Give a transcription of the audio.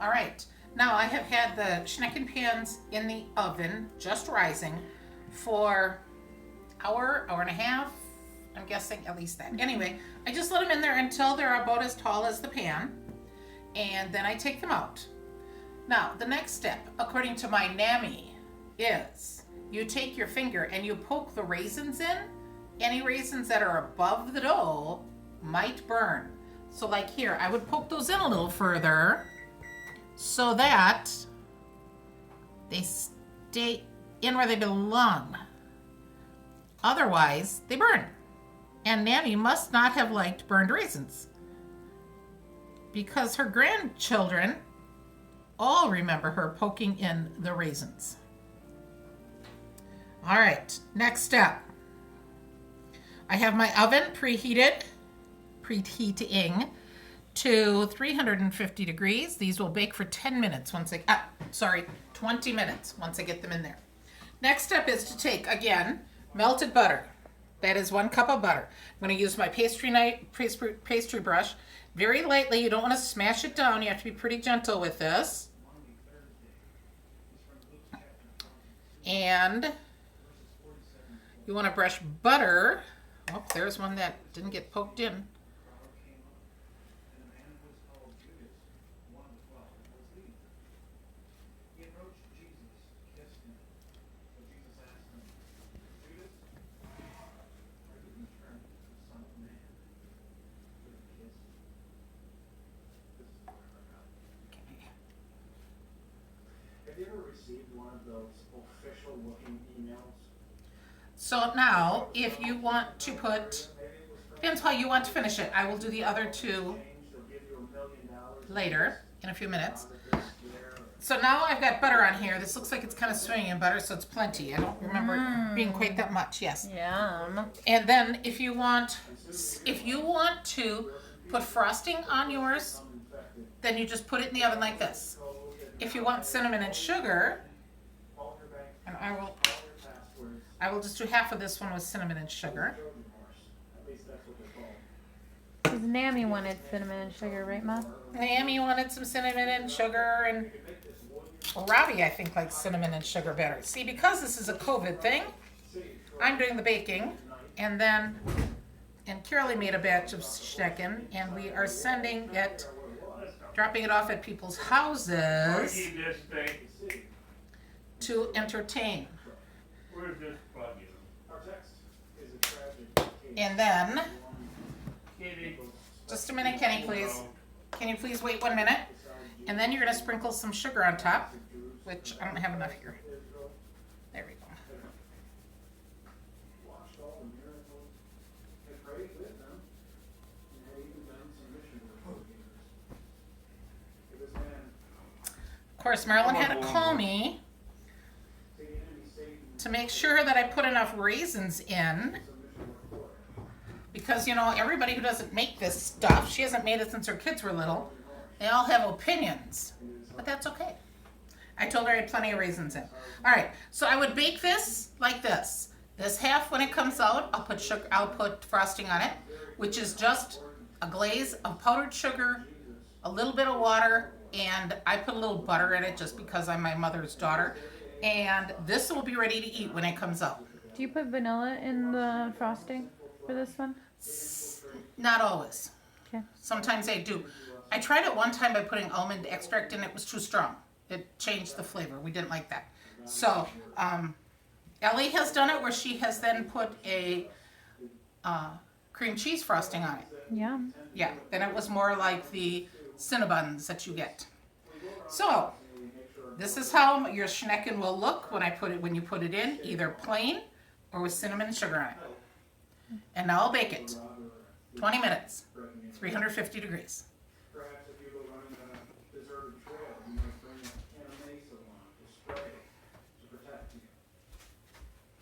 All right. Now I have had the Schnecken pans in the oven, just rising, for hour and a half. I'm guessing at least that. Anyway, I just let them in there until they're about as tall as the pan, and then I take them out. Now, the next step, according to my NAMI, is you take your finger and you poke the raisins in. Any raisins that are above the dough might burn. So like here, I would poke those in a little further so that they stay in where they belong. Otherwise, they burn. And NAMI must not have liked burned raisins, because her grandchildren all remember her poking in the raisins. All right, next step. I have my oven preheating to 350 degrees. These will bake for 10 minutes 20 minutes once I get them in there. Next step is to take, again, melted butter. That is 1 cup of butter. I'm going to use my pastry brush very lightly. You don't want to smash it down. You have to be pretty gentle with this. And you want to brush butter. Oh, there's one that didn't get poked in. Have you ever received one of those official looking emails? So now, if you want to put, depends how you want to finish it. I will do the other two later, in a few minutes. So now I've got butter on here. This looks like it's kind of swimming in butter, so it's plenty. I don't remember it being quite that much, yes. Yum. And then if you want to put frosting on yours, then you just put it in the oven like this. If you want cinnamon and sugar, and I will just do half of this one with cinnamon and sugar. Because NAMI wanted cinnamon and sugar, right, Mom? Naomi wanted some cinnamon and sugar, and Robbie, I think, likes cinnamon and sugar better. See, because this is a COVID thing, I'm doing the baking, and Carolee made a batch of Schnecken, and we are sending it, dropping it off at people's houses to entertain. Where's this plug in? And then, Kitty. just a minute, Kenny, please. Can you please wait 1 minute? And then you're going to sprinkle some sugar on top, which I don't have enough here. There we go. Of course, Marilyn had to call me to make sure that I put enough raisins in, because, you know, everybody who doesn't make this stuff, she hasn't made it since her kids were little, they all have opinions, but that's okay. I told her I had plenty of raisins in. All right, so I would bake this like this. This half, when it comes out, I'll put frosting on it, which is just a glaze of powdered sugar, a little bit of water, and I put a little butter in it just because I'm my mother's daughter. And this will be ready to eat when it comes out. Do you put vanilla in the frosting for this one? Not always. Okay. Sometimes I do. I tried it one time by putting almond extract in. It was too strong. It changed the flavor. We didn't like that. So Ellie has done it where she has then put a cream cheese frosting on it. Yeah. Yeah, then it was more like the Cinnabons that you get. So this is how your Schnecken will look when you put it in, either plain or with cinnamon and sugar on it. And now I'll bake it 20 minutes, 350 degrees.